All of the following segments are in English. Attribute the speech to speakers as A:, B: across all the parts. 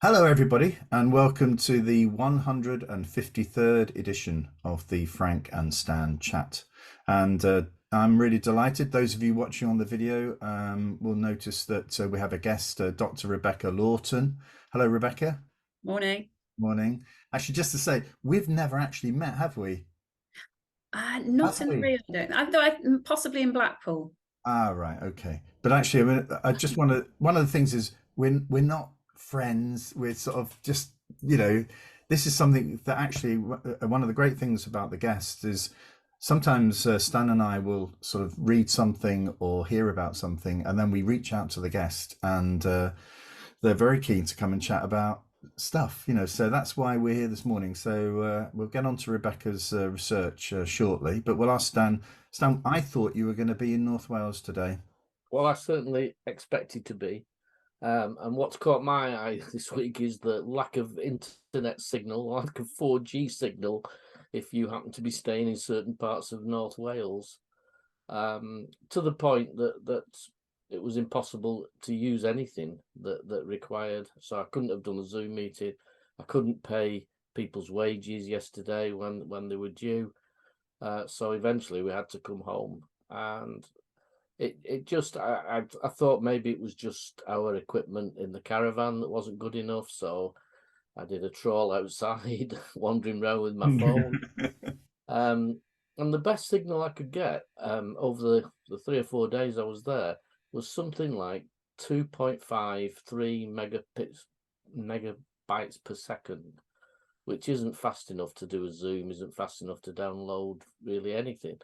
A: Hello, everybody, and welcome to the 153rd edition of the Frank and Stan chat. And I'm really delighted. Those of you watching on the video will notice that we have a guest, Dr. Rebecca Lawton. Hello, Rebecca.
B: Morning.
A: Morning. Actually, just to say, we've never actually met, have we?
B: Not
A: Have
B: in the
A: we?
B: real, I don't. I thought possibly in Blackpool.
A: Ah, right, okay. But actually, I just want to. One of the things is we're not friends. We're sort of just, you know, this is something that actually one of the great things about the guests is sometimes Stan and I will sort of read something or hear about something, and then we reach out to the guest, and they're very keen to come and chat about stuff, so that's why we're here this morning. So we'll get on to Rebecca's research shortly, but we'll ask Stan, I thought you were going to be in North Wales today.
C: Well, I certainly expected to be. And what's caught my eye this week is the lack of internet signal, lack of 4G signal, if you happen to be staying in certain parts of North Wales, to the point that it was impossible to use anything that required. So I couldn't have done a Zoom meeting. I couldn't pay people's wages yesterday when they were due. So eventually we had to come home, and it just I thought maybe it was just our equipment in the caravan that wasn't good enough, so I did a trawl outside, wandering around with my phone. Um, and the best signal I could get over the 3 or 4 days I was there was something like 2.53 megabytes per second, which isn't fast enough to do a Zoom, isn't fast enough to download really anything.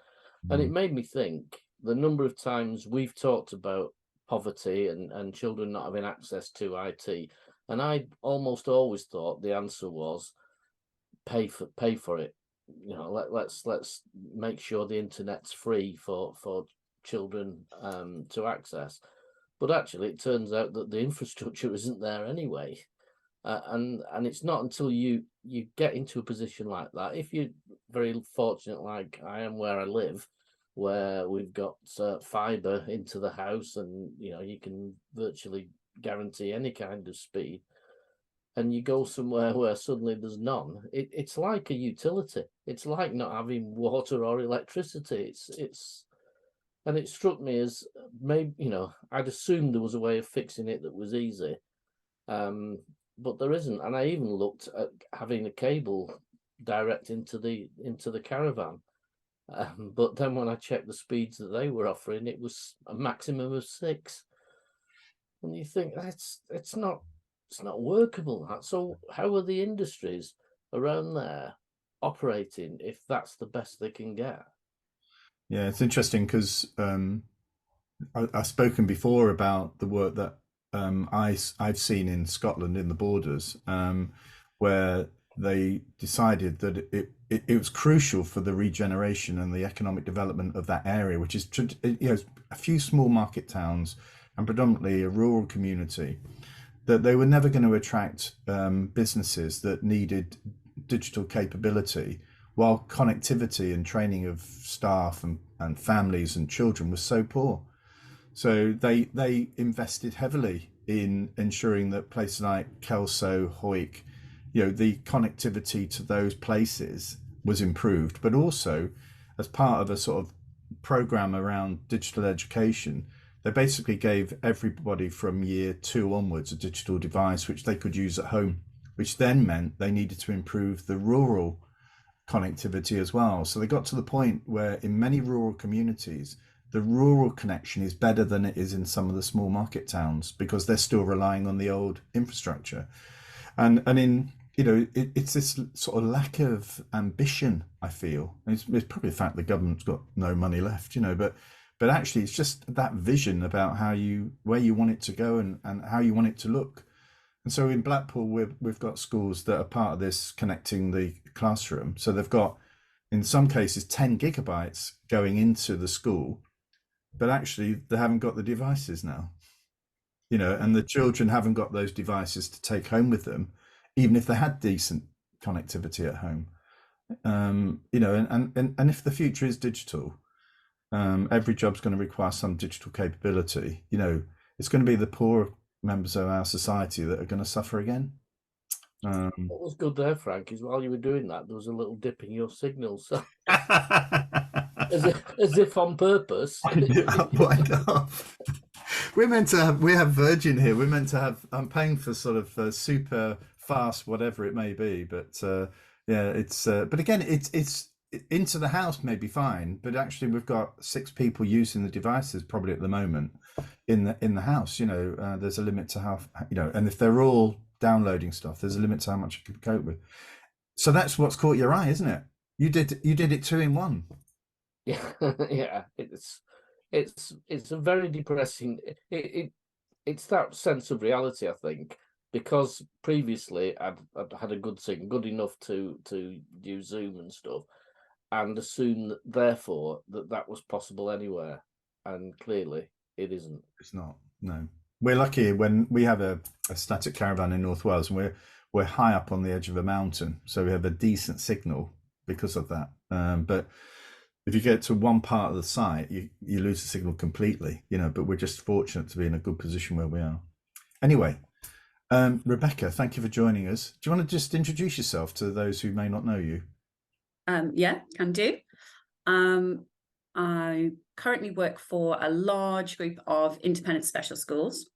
C: And it made me think the number of times we've talked about poverty and children not having access to IT. And I almost always thought the answer was pay for it. Let's make sure the internet's free for children to access. But actually, it turns out that the infrastructure isn't there anyway. And it's not until you get into a position like that, if you're very fortunate like I am where I live, where we've got fiber into the house, and you can virtually guarantee any kind of speed, and you go somewhere where suddenly there's none. It's like a utility. It's like not having water or electricity. It's and it struck me as maybe I'd assumed there was a way of fixing it that was easy, but there isn't. And I even looked at having a cable direct into the caravan. But then when I checked the speeds that they were offering, it was a maximum of 6. And you think it's not workable. So how are the industries around there operating if that's the best they can get?
A: Yeah, it's interesting because I've spoken before about the work that I've seen in Scotland in the borders, where they decided that it was crucial for the regeneration and the economic development of that area, which is a few small market towns and predominantly a rural community, that they were never going to attract businesses that needed digital capability while connectivity and training of staff and families and children was so poor. So they invested heavily in ensuring that places like Kelso, Hoyk, the connectivity to those places was improved, but also as part of a sort of program around digital education, they basically gave everybody from year 2 onwards a digital device which they could use at home, which then meant they needed to improve the rural connectivity as well. So they got to the point where in many rural communities, the rural connection is better than it is in some of the small market towns because they're still relying on the old infrastructure. And in it's this sort of lack of ambition, I feel. It's probably the fact the government's got no money left, but actually it's just that vision about where you want it to go and how you want it to look. And so in Blackpool, we've got schools that are part of this connecting the classroom. So they've got, in some cases, 10 gigabytes going into the school, but actually they haven't got the devices now, and the children haven't got those devices to take home with them, even if they had decent connectivity at home. And if the future is digital, every job's going to require some digital capability. It's going to be the poor members of our society that are going to suffer again.
C: What was good there, Frank, is while you were doing that, there was a little dip in your signal, so as if on purpose.
A: Why not? We're meant to have, we have Virgin here. We're meant to have, I'm paying for sort of super fast, whatever it may be. But yeah, it's, but again, it's into the house may be fine, but actually we've got 6 people using the devices probably at the moment in the house. You know, there's a limit to how, you know, and if they're all downloading stuff, there's a limit to how much you can cope with. So that's what's caught your eye, isn't it? You did it 2 in 1.
C: Yeah, yeah, it's a very depressing. It's that sense of reality, I think, because previously I'd had a good thing, good enough to use Zoom and stuff, and assume that therefore that was possible anywhere, and clearly it isn't.
A: It's not. No, we're lucky when we have a static caravan in North Wales, and we're high up on the edge of a mountain, so we have a decent signal because of that. But if you get to one part of the site, you lose the signal completely, you know, but we're just fortunate to be in a good position where we are. Anyway, Rebecca, thank you for joining us. Do you want to just introduce yourself to those who may not know you?
B: Yeah, can do. I currently work for a large group of independent special schools.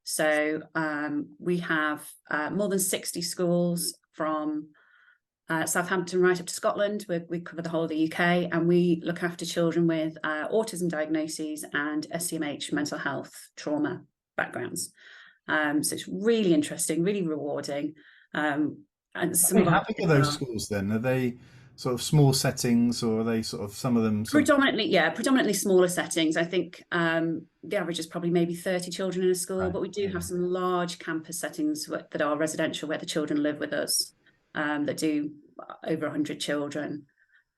B: So we have more than 60 schools from Southampton right up to Scotland. We cover the whole of the UK, and we look after children with autism diagnoses and SCMH mental health trauma backgrounds. So it's really interesting, really rewarding. And some of
A: how big are those schools then? Are they sort of small settings, or are they sort of some of them
B: predominantly smaller settings? I think the average is probably maybe 30 children in a school,
A: right,
B: but we do have some large campus settings that are residential, where the children live with us, that do over 100 children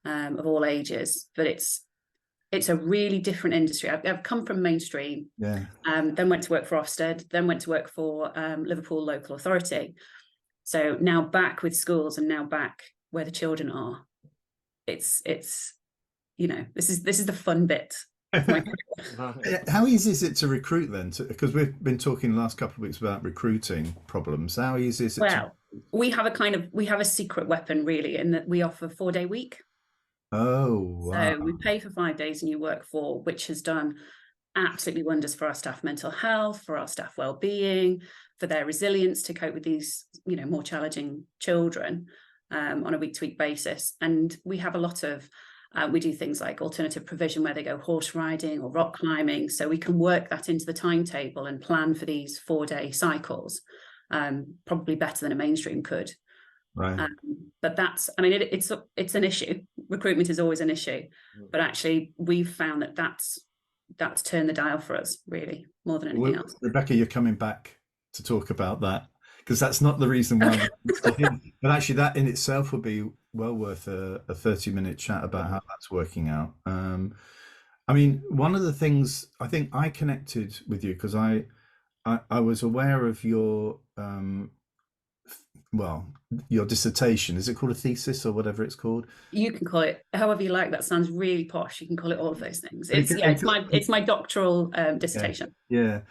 B: of all ages. But it's a really different industry. I've come from mainstream, then went to work for Ofsted, then went to work for Liverpool Local Authority. So now back with schools, and now back where the children are. It's you know, this is the fun bit of my career.
A: How easy is it to recruit then? Because we've been talking the last couple of weeks about recruiting problems. How easy is it?
B: Well, we have a secret weapon, really, in that we offer 4-day week.
A: Oh, wow.
B: So we pay for 5 days and you work 4, which has done absolutely wonders for our staff mental health, for our staff well-being, for their resilience to cope with these, you know, more challenging children on a week-to-week basis. And we have a lot of we do things like alternative provision, where they go horse riding or rock climbing, so we can work that into the timetable and plan for these 4-day cycles, probably better than a mainstream could.
A: Right.
B: But that's, I mean, it's an issue. Recruitment is always an issue, but actually we've found that that's turned the dial for us, really, more than anything else.
A: Rebecca, you're coming back to talk about that, because that's not the reason why. But actually, that in itself would be well worth a 30-minute chat about how that's working out. I mean, one of the things I think I connected with you because I was aware of your your dissertation. Is it called a thesis or whatever it's called?
B: You can call it however you like. That sounds really posh. You can call it all of those things. It's my doctoral dissertation.
A: Yeah.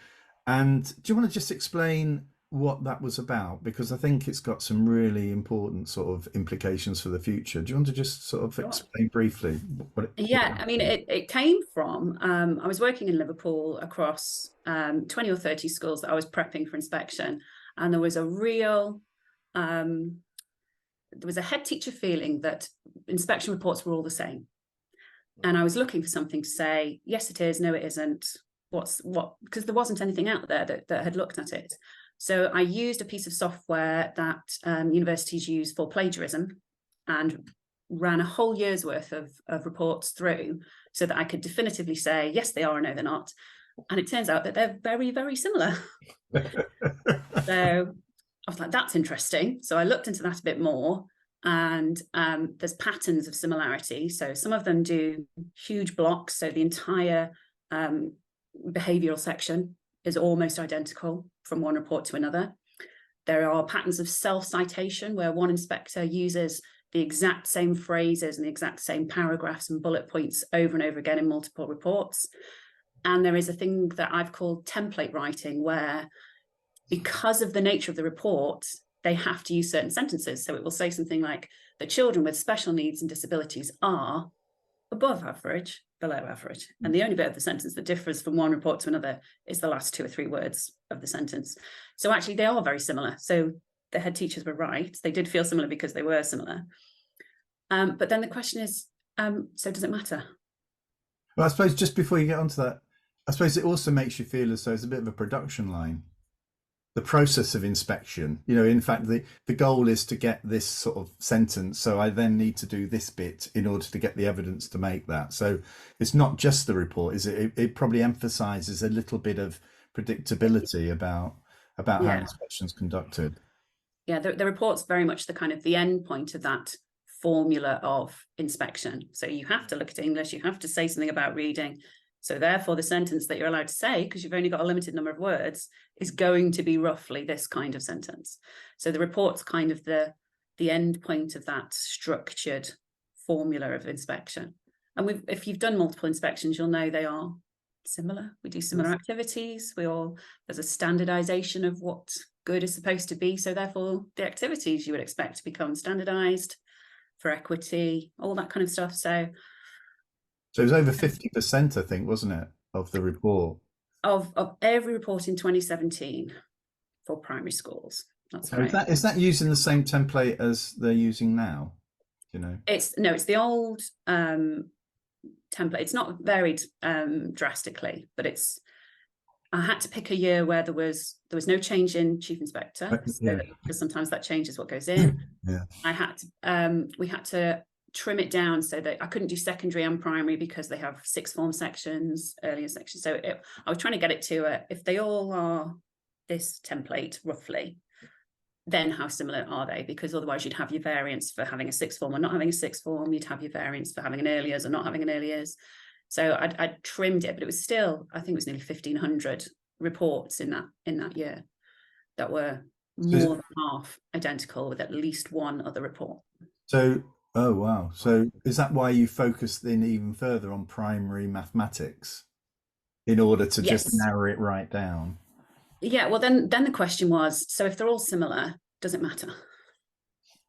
A: And do you want to just explain what that was about? Because I think it's got some really important sort of implications for the future. Do you want to just sort of explain briefly what
B: I mean, it came from, I was working in Liverpool across 20 or 30 schools that I was prepping for inspection. And there was a real, there was a head teacher feeling that inspection reports were all the same. And I was looking for something to say, yes, it is, no, it isn't. Because there wasn't anything out there that had looked at it. So I used a piece of software that universities use for plagiarism, and ran a whole year's worth of reports through so that I could definitively say, yes, they are, or no, they're not. And it turns out that they're very, very similar. So I was like, that's interesting. So I looked into that a bit more, and there's patterns of similarity. So some of them do huge blocks. So the entire behavioural section is almost identical from one report to another. There are patterns of self-citation, where one inspector uses the exact same phrases and the exact same paragraphs and bullet points over and over again in multiple reports. And there is a thing that I've called template writing, where because of the nature of the report, they have to use certain sentences. So it will say something like, the children with special needs and disabilities are above average, below average. And the only bit of the sentence that differs from one report to another is the last 2 or 3 words of the sentence. So actually they are very similar. So the head teachers were right. They did feel similar because they were similar. But then the question is, so does it matter?
A: Well, I suppose just before you get onto that, I suppose it also makes you feel as though it's a bit of a production line. The process of inspection, you know, in fact, the goal is to get this sort of sentence. So I then need to do this bit in order to get the evidence to make that. So it's not just the report, is it? It probably emphasizes a little bit of predictability about how inspection's conducted.
B: Yeah, the report's very much the kind of the end point of that formula of inspection. So you have to look at English, you have to say something about reading. So therefore the sentence that you're allowed to say, because you've only got a limited number of words, is going to be roughly this kind of sentence. So the report's kind of the end point of that structured formula of inspection. And if you've done multiple inspections, you'll know they are similar. We do similar activities. There's a standardization of what good is supposed to be. So therefore the activities you would expect to become standardized for equity, all that kind of stuff. So
A: it was over 50%, I think, wasn't it, of the report? Of
B: every report in 2017 for primary schools. That's right.
A: Is that using the same template as they're using now? You know,
B: it's the old template. It's not varied drastically, but I had to pick a year where there was no change in chief inspector, because sometimes that changes what goes in. We had to trim it down so that I couldn't do secondary and primary because they have sixth form sections, earlier sections. So I was trying to get it to if they all are this template roughly, then how similar are they? Because otherwise you'd have your variance for having a sixth form or not having a sixth form. You'd have your variance for having an early years or not having an early years. So I trimmed it, but it was still, I think it was nearly 1,500 reports in that year that were more than half identical with at least one other report.
A: So, oh wow. So is that why you focused in even further on primary mathematics in order to just narrow it right down?
B: Yeah, well then the question was, so if they're all similar, does it matter?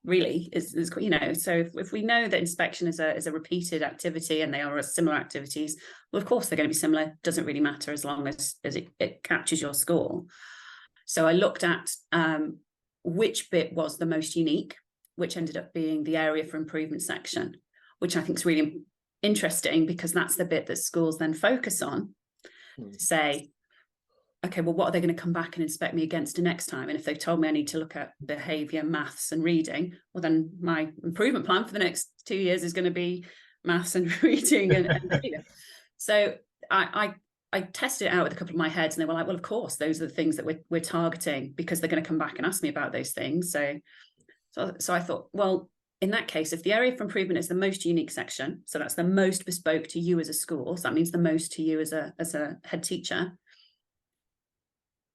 B: Really, is you know, so if we know that inspection is a repeated activity and they are similar activities, well, of course they're going to be similar. Doesn't really matter as long as it captures your score. So I looked at which bit was the most unique, which ended up being the area for improvement section, which I think is really interesting because that's the bit that schools then focus on to say, okay, well, what are they going to come back and inspect me against next time? And if they've told me I need to look at behaviour, maths and reading, well, then my improvement plan for the next 2 years is going to be maths and reading and behaviour. So I tested it out with a couple of my heads and they were like, well, of course, those are the things that we're targeting because they're going to come back and ask me about those things. So I thought, well, in that case, if the area for improvement is the most unique section, so that's the most bespoke to you as a school, so that means the most to you as a head teacher,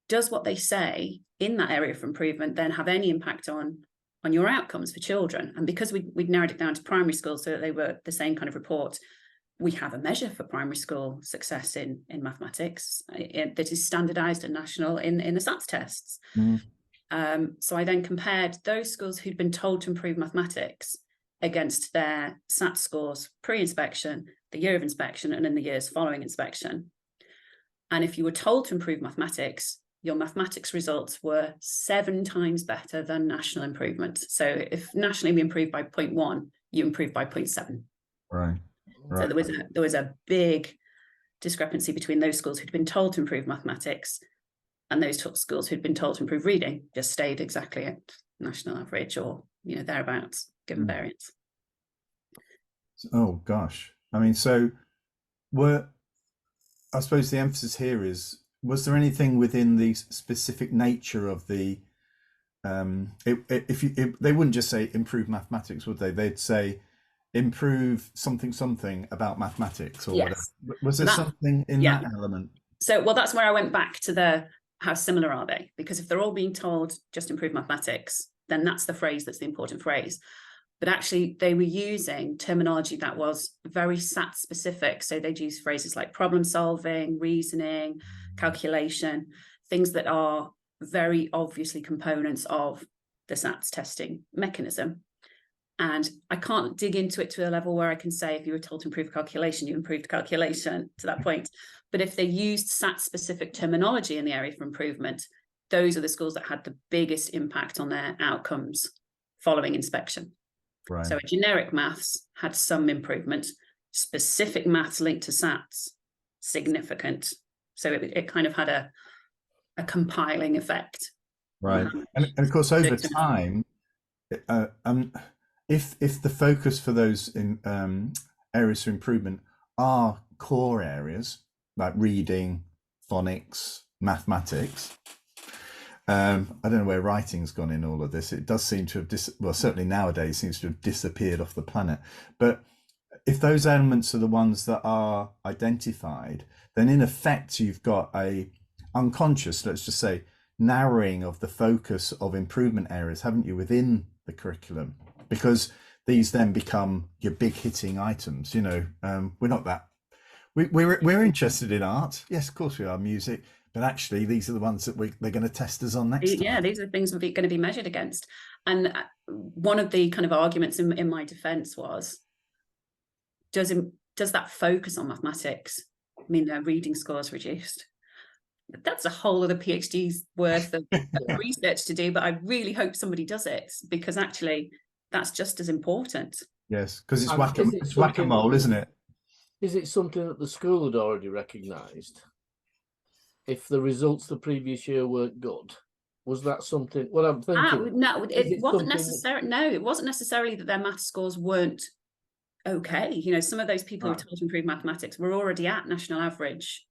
B: does what they say in that area for improvement then have any impact on your outcomes for children? And because we'd narrowed it down to primary school so that they were the same kind of report, we have a measure for primary school success in mathematics that is standardized and national in the SATs tests. So I then compared those schools who'd been told to improve mathematics against their SAT scores pre-inspection, the year of inspection, and in the years following inspection. And if you were told to improve mathematics, your mathematics results were 7 times better than national improvement. So if nationally we improved by 0.1, you improved by 0.7.
A: Right.
B: So there was a big discrepancy between those schools who'd been told to improve mathematics and those schools who'd been told to improve reading just stayed exactly at national average or, you know, thereabouts, given variance.
A: Oh gosh. I mean, I suppose the emphasis here is, was there anything within the specific nature of the, they wouldn't just say improve mathematics, would they? They'd say improve something about mathematics or whatever. Was there something in that element?
B: So, well, that's where I went back to how similar are they? Because if they're all being told just improve mathematics, then that's the phrase that's the important phrase. But actually they were using terminology that was very SAT specific. So they'd use phrases like problem solving, reasoning, calculation, things that are very obviously components of the SATs testing mechanism. And I can't dig into it to a level where I can say, if you were told to improve calculation, you improved calculation to that point. But if they used SAT-specific terminology in the area for improvement, those are the schools that had the biggest impact on their outcomes following inspection.
A: Right.
B: So generic maths had some improvement, specific maths linked to SATs, significant. So it kind of had a compiling effect.
A: Right. And of course, over time, if the focus for those areas for improvement are core areas like reading, phonics, mathematics, I don't know where writing's gone in all of this. It does seem to have well, certainly nowadays seems to have disappeared off the planet. But if those elements are the ones that are identified, then in effect you've got a unconscious, let's just say, narrowing of the focus of improvement areas, haven't you, within the curriculum? Because these then become your big hitting items. We're not that. We're interested in art. Yes, of course we are. Music. But actually, these are the ones that they're going to test us on next time.
B: Yeah, these are the things we're going to be measured against. And one of the kind of arguments in my defence was, does that focus on mathematics mean their reading scores reduced? That's a whole other PhD's worth of research to do, but I really hope somebody does it, because actually that's just as important.
A: Yes, because it's whack-a-mole, isn't it?
C: Is it something that the school had already recognised? If the results the previous year weren't good, was that something? What I'm thinking.
B: No, it wasn't necessarily. No, it wasn't necessarily that their math scores weren't okay. Some of those people who were told to improve mathematics were already at national average.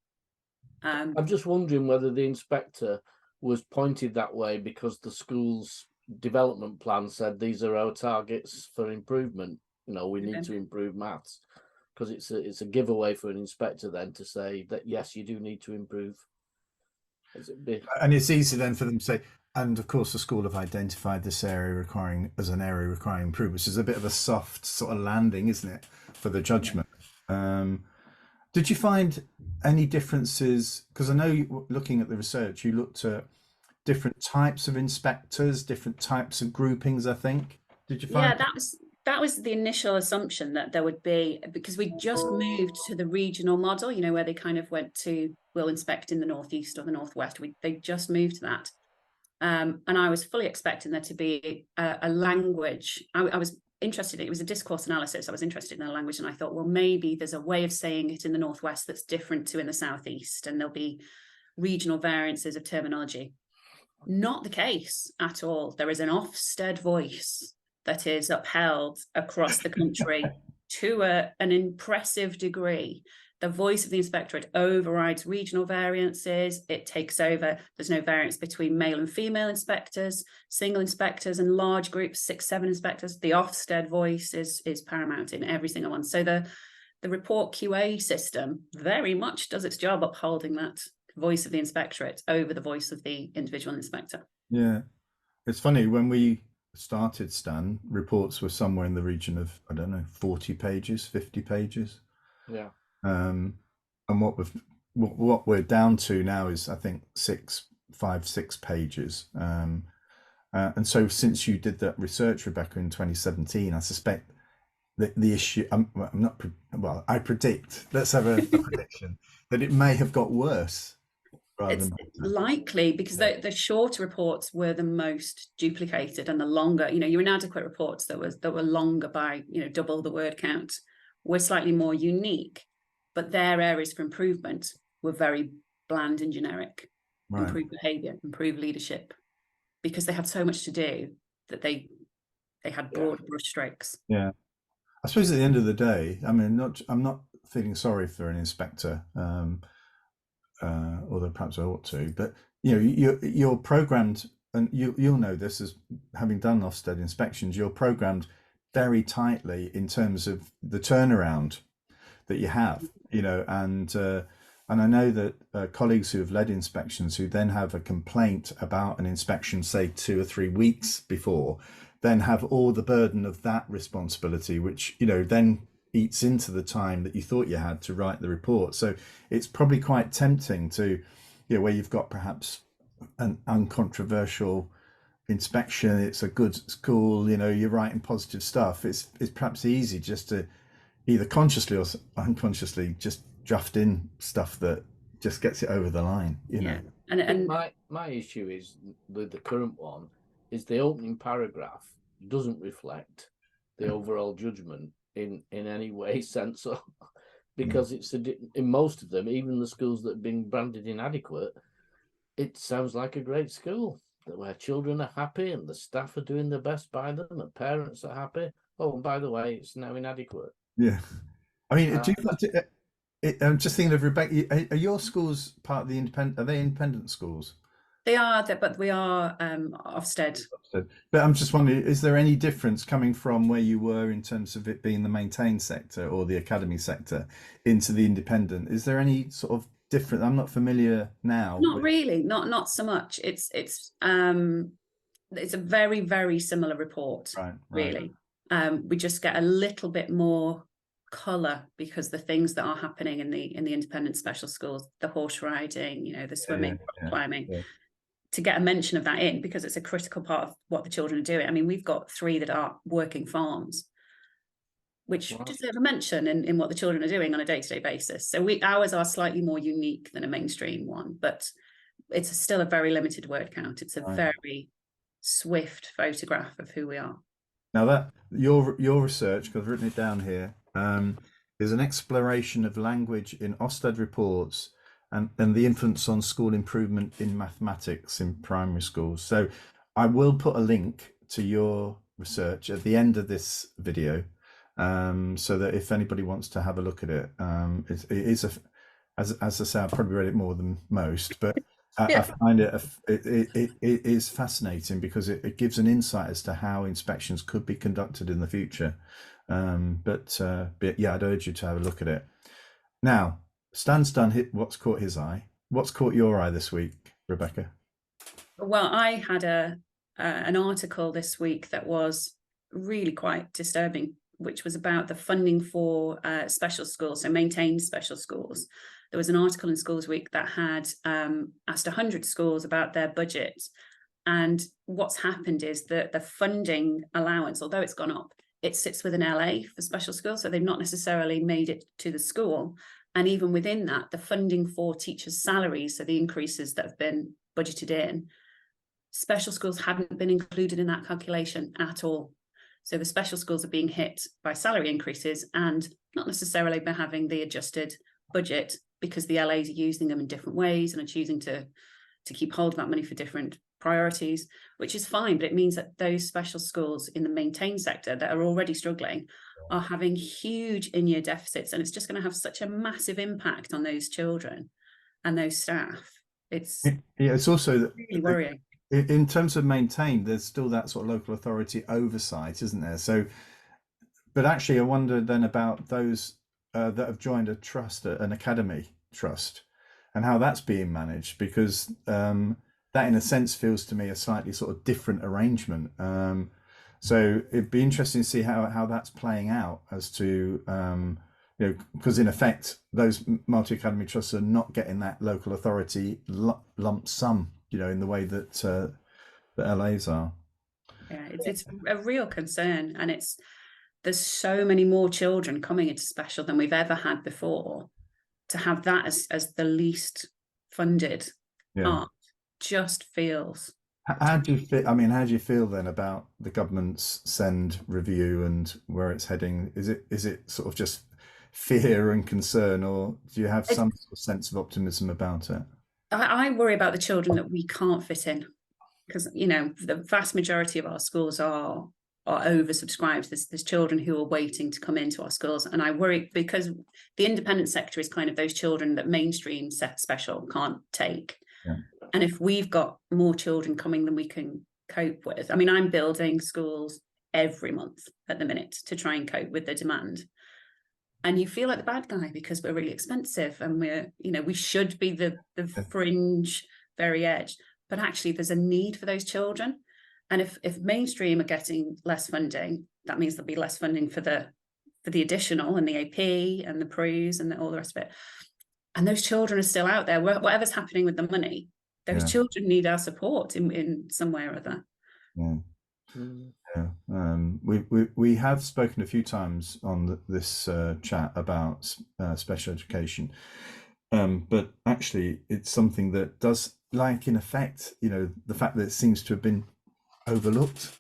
C: I'm just wondering whether the inspector was pointed that way because the school's development plan said these are our targets for improvement. We need to improve maths, because it's a giveaway for an inspector then to say that yes, you do need to improve.
A: And it's easy then for them to say, and of course the school have identified this area as an area requiring improvement, which is a bit of a soft sort of landing, isn't it, for the judgment. Did you find any differences? Because I know looking at the research, you looked at different types of inspectors, different types of groupings, I think. Did you find?
B: Yeah, that was the initial assumption, that there would be, because we just moved to the regional model, where they kind of went to, we'll inspect in the northeast or the northwest. They just moved to that. And I was fully expecting there to be a language. I was interested in, it was a discourse analysis. I was interested in the language, and I thought, well, maybe there's a way of saying it in the northwest that's different to in the southeast, and there'll be regional variances of terminology. Not the case at all. There is an Ofsted voice that is upheld across the country to an impressive degree. The voice of the inspectorate overrides regional variances. It takes over. There's no variance between male and female inspectors, single inspectors, and large groups, 6, 7 inspectors. The Ofsted voice is paramount in every single one. So the report QA system very much does its job upholding that voice of the inspectorate over the voice of the individual inspector.
A: Yeah, it's funny, when we started, Stan, reports were somewhere in the region of, I don't know, 40 pages, 50 pages.
C: Yeah.
A: And what we're down to now is, I think, 5, 6 pages. And so since you did that research, Rebecca, in 2017, I suspect that the issue, I predict, let's have a prediction, that it may have got worse.
B: It's likely, because the shorter reports were the most duplicated, and the longer, your inadequate reports that were longer by, double the word count, were slightly more unique, but their areas for improvement were very bland and generic. Right. Improve behaviour, improve leadership, because they had so much to do that they had broad brush strokes.
A: Yeah, I suppose at the end of the day, I mean, I'm not feeling sorry for an inspector. Although perhaps I ought to, but you're programmed, and you'll know this as having done Ofsted inspections, you're programmed very tightly in terms of the turnaround that you have, and I know that colleagues who have led inspections who then have a complaint about an inspection, say 2 or 3 weeks before, then have all the burden of that responsibility, which then eats into the time that you thought you had to write the report. So it's probably quite tempting to, where you've got perhaps an uncontroversial inspection, it's a good school, you know, you're writing positive stuff, it's perhaps easy just to either consciously or unconsciously just draft in stuff that just gets it over the line, you know.
B: And
C: my issue is with the current one is the opening paragraph doesn't reflect the overall judgment in any way, sense, or because it's in most of them, even the schools that have been branded inadequate, it sounds like a great school where children are happy and the staff are doing their best by them and parents are happy. Oh, and by the way, it's now inadequate.
A: Yeah, I mean, I'm just thinking of Rebecca. Are your schools part of the independent? Are they independent schools?
B: they are that, but we are Ofsted.
A: But I'm just wondering, is there any difference coming from where you were in terms of it being the maintained sector or the academy sector into the independent? Is there any sort of different? I'm not familiar now.
B: Not really, not so much. It's a very, very similar report,
A: Right.
B: really. We just get a little bit more colour because the things that are happening in the independent special schools, the horse riding, you know, the swimming, climbing, to get a mention of that in, because it's a critical part of what the children are doing. I mean, we've got 3 that are working farms, which deserve a mention in what the children are doing on a day-to-day basis. So ours are slightly more unique than a mainstream one, but it's still a very limited word count. It's a very swift photograph of who we are.
A: Now that your research, because I've written it down here, is an exploration of language in Ofsted reports and the influence on school improvement in mathematics in primary schools. So I will put a link to your research at the end of this video, so that if anybody wants to have a look at it, it is as I say, I've probably read it more than most, but I find it is fascinating because it gives an insight as to how inspections could be conducted in the future. But yeah, I'd urge you to have a look at it. Now, Stan's done what's caught his eye. What's caught your eye this week, Rebecca?
B: Well, I had an article this week that was really quite disturbing, which was about the funding for special schools, so maintained special schools. There was an article in Schools Week that had asked 100 schools about their budget. And what's happened is that the funding allowance, although it's gone up, it sits with an LA for special schools. So they've not necessarily made it to the school. And even within that, the funding for teachers' salaries, so the increases that have been budgeted in, special schools hadn't been included in that calculation at all. So the special schools are being hit by salary increases and not necessarily by having the adjusted budget, because the LAs are using them in different ways and are choosing to keep hold of that money for different priorities, which is fine. But it means that those special schools in the maintained sector that are already struggling are having huge in-year deficits. And it's just going to have such a massive impact on those children and those staff. It's
A: also
B: really worrying.
A: In terms of maintained, there's still that sort of local authority oversight, isn't there? So, but actually, I wonder then about those that have joined a trust, an academy trust, and how that's being managed, because that, in a sense, feels to me a slightly sort of different arrangement. So it'd be interesting to see how that's playing out as to, you know, because in effect, those multi-academy trusts are not getting that local authority lump sum, you know, in the way that the LAs are.
B: Yeah, it's a real concern, and there's so many more children coming into special than we've ever had before. To have that as the least funded part just feels.
A: How do you feel? I mean, how do you feel then about the government's SEND review and where it's heading? Is it sort of just fear and concern, or do you have some sort of sense of optimism about it?
B: I worry about the children that we can't fit in, because, you know, the vast majority of our schools are oversubscribed. There's children who are waiting to come into our schools, and I worry because the independent sector is kind of those children that mainstream special can't take. And if we've got more children coming than we can cope with, I mean, I'm building schools every month at the minute to try and cope with the demand. And you feel like the bad guy because we're really expensive, and we should be the fringe, very edge. But actually, there's a need for those children. And if mainstream are getting less funding, that means there'll be less funding for the additional and the AP and the PRUs and all the rest of it. And those children are still out there. Whatever's happening with the money, those children need our support in some way or other.
A: Yeah.
C: Mm.
A: Yeah. We have spoken a few times on this chat about special education, but actually it's something that does, like, in effect, the fact that it seems to have been overlooked,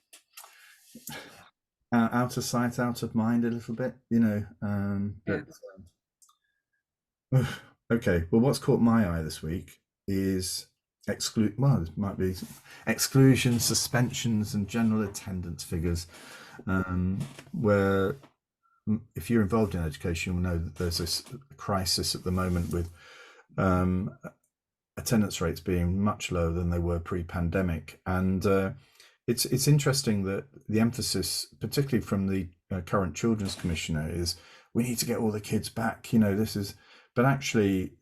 A: out of sight, out of mind a little bit,
B: Yeah.
A: but okay. Well, what's caught my eye this week is it might be exclusions, suspensions, and general attendance figures, where, if you're involved in education, you'll know that there's this crisis at the moment with attendance rates being much lower than they were pre-pandemic, and it's interesting that the emphasis, particularly from the current children's commissioner, is we need to get all the kids back. But actually,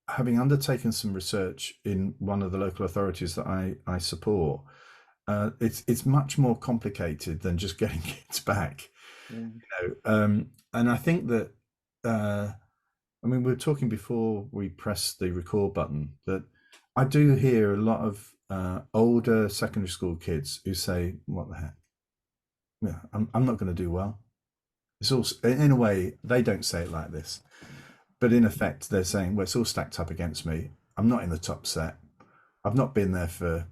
A: having undertaken some research in one of the local authorities that I support, it's much more complicated than just getting kids back.
C: Mm.
A: And I think that, we were talking before we pressed the record button, that I do hear a lot of older secondary school kids who say, "What the heck? Yeah, I'm not going to do well." It's also, in a way, they don't say it like this, but in effect, they're saying, "Well, it's all stacked up against me. I'm not in the top set. I've not been there for,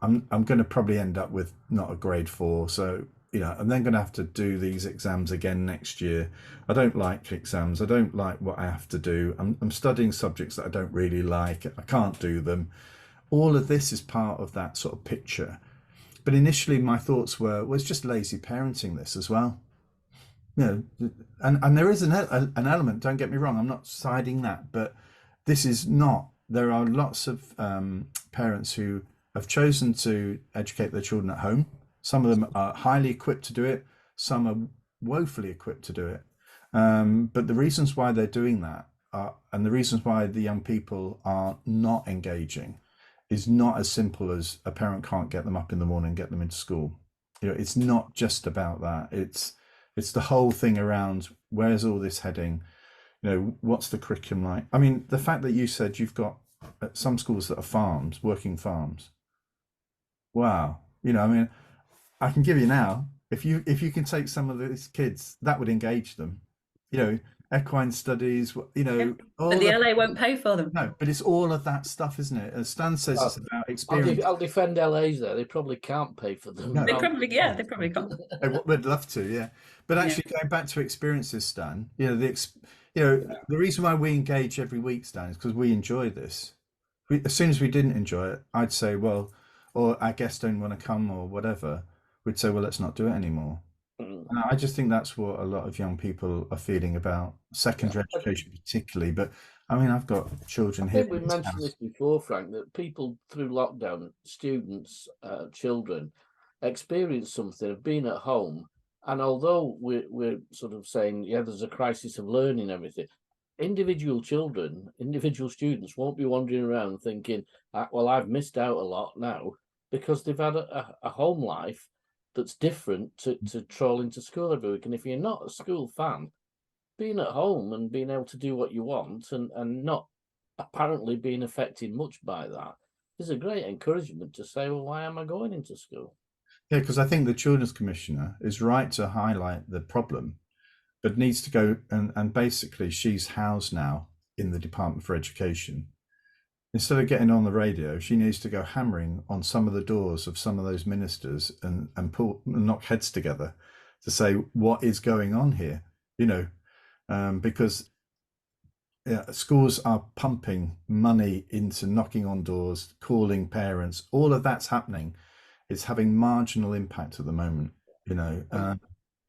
A: I'm going to probably end up with not a grade 4. So, I'm then going to have to do these exams again next year. I don't like exams. I don't like what I have to do. I'm studying subjects that I don't really like. I can't do them." All of this is part of that sort of picture. But initially my thoughts were, well, it's just lazy parenting, this as well. And there is an element, don't get me wrong, I'm not siding that, but this is not. There are lots of parents who have chosen to educate their children at home. Some of them are highly equipped to do it. Some are woefully equipped to do it. But the reasons why they're doing that and the reasons why the young people are not engaging is not as simple as a parent can't get them up in the morning and get them into school. It's not just about that. It's the whole thing around, where's all this heading? What's the curriculum like? I mean, the fact that you said you've got some schools that are farms, working farms. Wow. I can give you now, if you can take some of these kids, that would engage them. Equine studies, all
B: But the
A: of,
B: LA won't pay for them.
A: no, but it's all of that stuff, isn't it? As Stan says, it's about experience.
C: I'll defend LA's there. They probably can't pay for them.
A: No.
B: They probably can't.
A: We'd love to, yeah. But actually, going back to experiences, Stan, the reason why we engage every week, Stan, is because we enjoy this. As soon as we didn't enjoy it, I'd say, well, or our guests don't want to come or whatever, we'd say, well, let's not do it anymore. And I just think that's what a lot of young people are feeling about secondary education, particularly. But I mean, I've got children here.
C: I think we mentioned this before, Frank, that people through lockdown, students, children, experience something of being at home. And although we're sort of saying, yeah, there's a crisis of learning and everything, individual children, individual students won't be wandering around thinking, well, I've missed out a lot now, because they've had a home life that's different to trolling to school every week. And if you're not a school fan, being at home and being able to do what you want and not apparently being affected much by that is a great encouragement to say, well, why am I going into school?
A: Yeah, because I think the Children's Commissioner is right to highlight the problem, but needs to go, and basically she's housed now in the Department for Education. Instead of getting on the radio, she needs to go hammering on some of the doors of some of those ministers and knock heads together to say, what is going on here? Because schools are pumping money into knocking on doors, calling parents. All of that's happening. It's having marginal impact at the moment.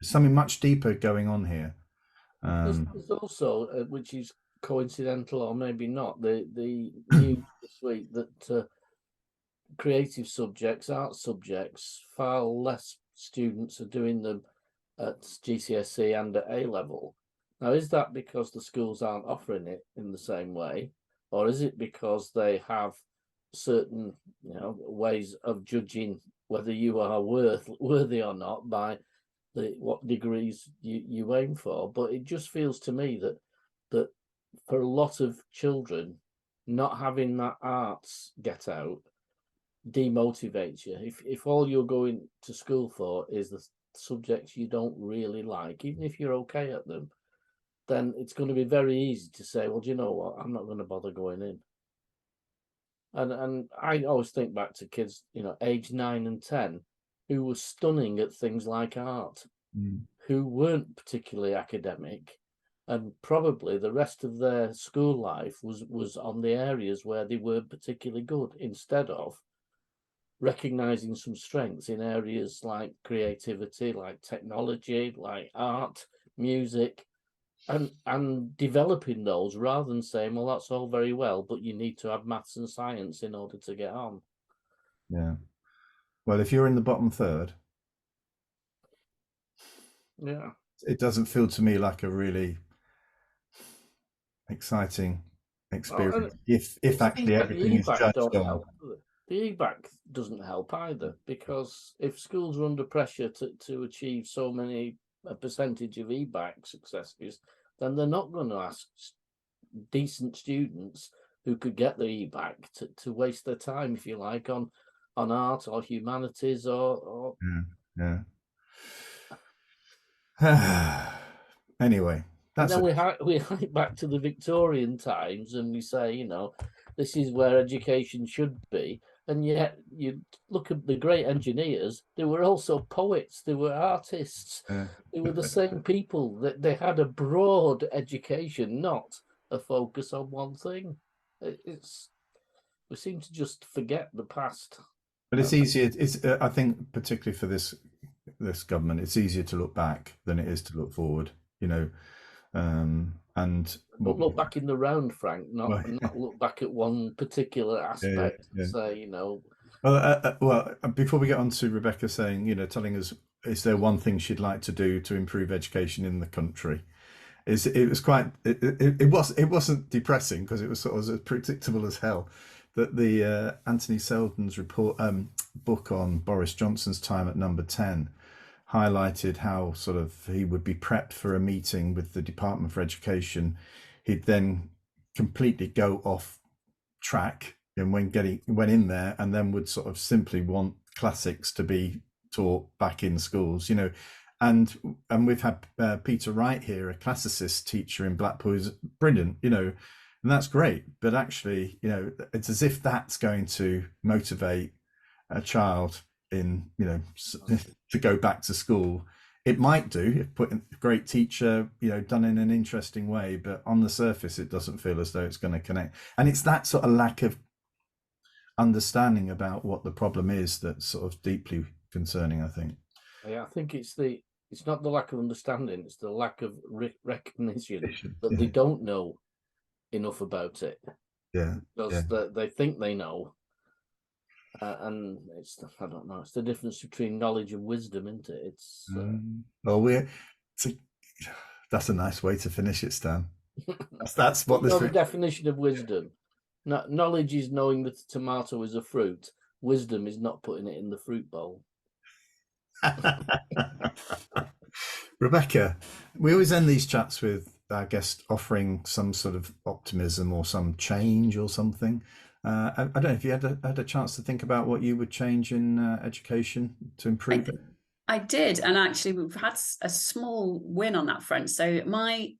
A: Something much deeper going on here.
C: There's also, which is coincidental or maybe not, the news this week that creative subjects, art subjects, far less students are doing them at GCSE and at A level. Now, is that because the schools aren't offering it in the same way, or is it because they have certain, ways of judging whether you are worthy or not by what degrees you aim for? But it just feels to me that for a lot of children, not having that arts get out demotivates you. If all you're going to school for is the subjects you don't really like, even if you're okay at them, then it's going to be very easy to say, well, do you know what, I'm not going to bother going in. And I always think back to kids, you know, age 9 and 10, who were stunning at things like art, who weren't particularly academic, and probably the rest of their school life was on the areas where they weren't particularly good, instead of recognizing some strengths in areas like creativity, like technology, like art, music, and developing those, rather than saying, well, that's all very well, but you need to have maths and science in order to get on.
A: Yeah. Well, if you're in the bottom third,
C: Yeah,
A: it doesn't feel to me like a really exciting experience. If actually everything is
C: EBAC
A: judged
C: don't
A: on.
C: help. The EBAC doesn't help either, because if schools are under pressure to achieve so many a percentage of EBAC successes, then they're not going to ask decent students who could get the EBAC to waste their time, if you like, on art or humanities or
A: Yeah. Anyway,
C: and
A: that's
C: then we hike back to the Victorian times and we say, you know, this is where education should be. And yet you look at the great engineers, they were also poets, they were artists, they were the same people, that they had a broad education, not a focus on one thing. We seem to just forget the past.
A: But it's easier. It's I think particularly for this government, it's easier to look back than it is to look forward. You know, and
C: But look back in the round, Frank, not look back at one particular aspect.
A: Yeah.
C: Say, you know.
A: Well, before we get on to Rebecca saying, you know, telling us, is there one thing she'd like to do to improve education in the country? It wasn't depressing, because it was sort of as predictable as hell. That the Anthony Selden's book on Boris Johnson's time at number 10 highlighted how sort of he would be prepped for a meeting with the Department for Education. He'd then completely go off track, and when in there, and then would sort of simply want classics to be taught back in schools, you know. And we've had Peter Wright here, a classicist teacher in Blackpool, who's brilliant, you know, and that's great. But actually, you know, it's as if that's going to motivate a child in, you know, to go back to school. It might do if put in a great teacher, you know, done in an interesting way, but on the surface, it doesn't feel as though it's going to connect. And it's that sort of lack of understanding about what the problem is that's sort of deeply concerning, I think.
C: Yeah, I think it's not the lack of understanding, it's the lack of recognition that they don't know enough about it.
A: Yeah,
C: because they think they know, and I don't know. It's the difference between knowledge and wisdom, isn't it? It's
A: well, that's a nice way to finish it, Stan. That's what
C: the definition of wisdom. Knowledge is knowing that a tomato is a fruit. Wisdom is not putting it in the fruit bowl.
A: Rebecca, we always end these chats with our guest offering some sort of optimism or some change or something. I don't know if you had a chance to think about what you would change in education to improve it.
B: I did, and actually we've had a small win on that front. So my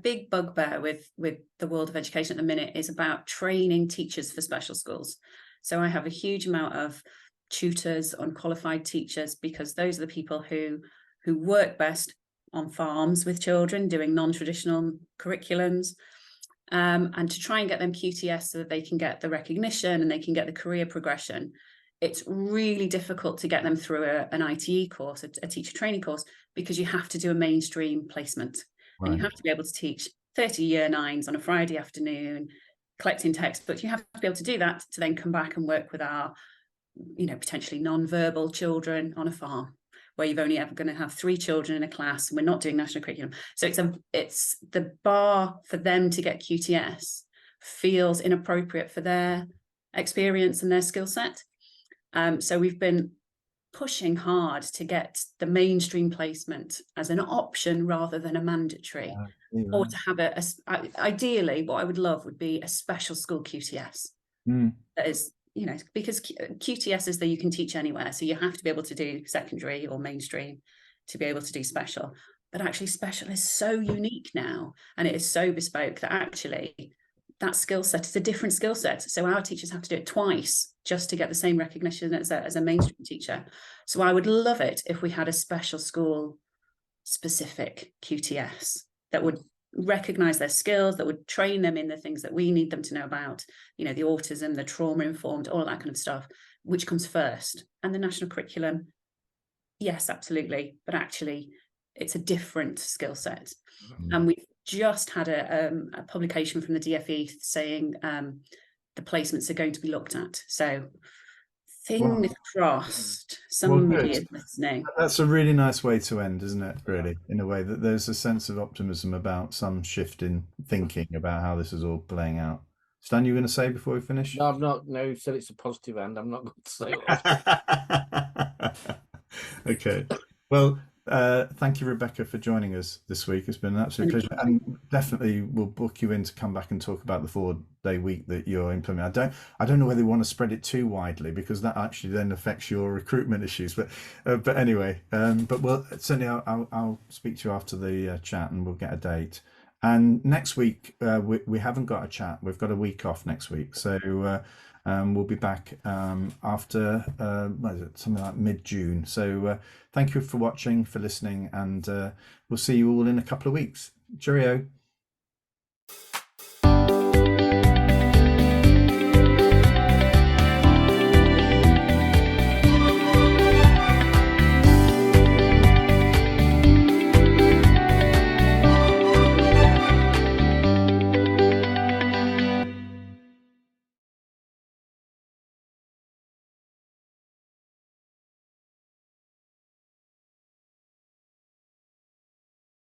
B: big bugbear with the world of education at the minute is about training teachers for special schools. So I have a huge amount of tutors, unqualified teachers, because those are the people who work best on farms with children doing non-traditional curriculums, and to try and get them QTS so that they can get the recognition and they can get the career progression. It's really difficult to get them through an ITE course, a teacher training course, because you have to do a mainstream placement. Right. And you have to be able to teach 30 year 9s on a Friday afternoon, collecting textbooks. You have to be able to do that to then come back and work with our, you know, potentially non-verbal children on a farm, where you've only ever going to have 3 children in a class, and we're not doing national curriculum. So it's the bar for them to get QTS feels inappropriate for their experience and their skill set. So we've been pushing hard to get the mainstream placement as an option rather than a mandatory, or to have ideally what I would love would be a special school QTS that is you know, because QTS is that you can teach anywhere. So you have to be able to do secondary or mainstream to be able to do special. But actually special is so unique now, and it is so bespoke that actually that skill set is a different skill set. So our teachers have to do it twice just to get the same recognition as a mainstream teacher. So I would love it if we had a special school specific QTS that would recognize their skills, that would train them in the things that we need them to know about, you know, the autism, the trauma informed, all that kind of stuff, which comes first. And the national curriculum, yes, absolutely, but actually it's a different skill set. And we've just had a publication from the DfE saying the placements are going to be looked at. So fingers crossed somebody is listening.
A: That's a really nice way to end, isn't it? Really, in a way that there's a sense of optimism about some shift in thinking about how this is all playing out. Stan, you were going to say before we finish?
C: No, I'm not. No, you said it's a positive end. I'm not going to say it.
A: Okay. Well, thank you, Rebecca, for joining us this week. It's been an absolute pleasure, and definitely we'll book you in to come back and talk about the 4-day week that you're implementing. I don't know whether you want to spread it too widely, because that actually then affects your recruitment issues. But anyway, but we'll certainly I'll speak to you after the chat, and we'll get a date. And next week we haven't got a chat. We've got a week off next week, so we'll be back after what is it, something like mid-June. So thank you for watching, for listening, and we'll see you all in a couple of weeks. Cheerio.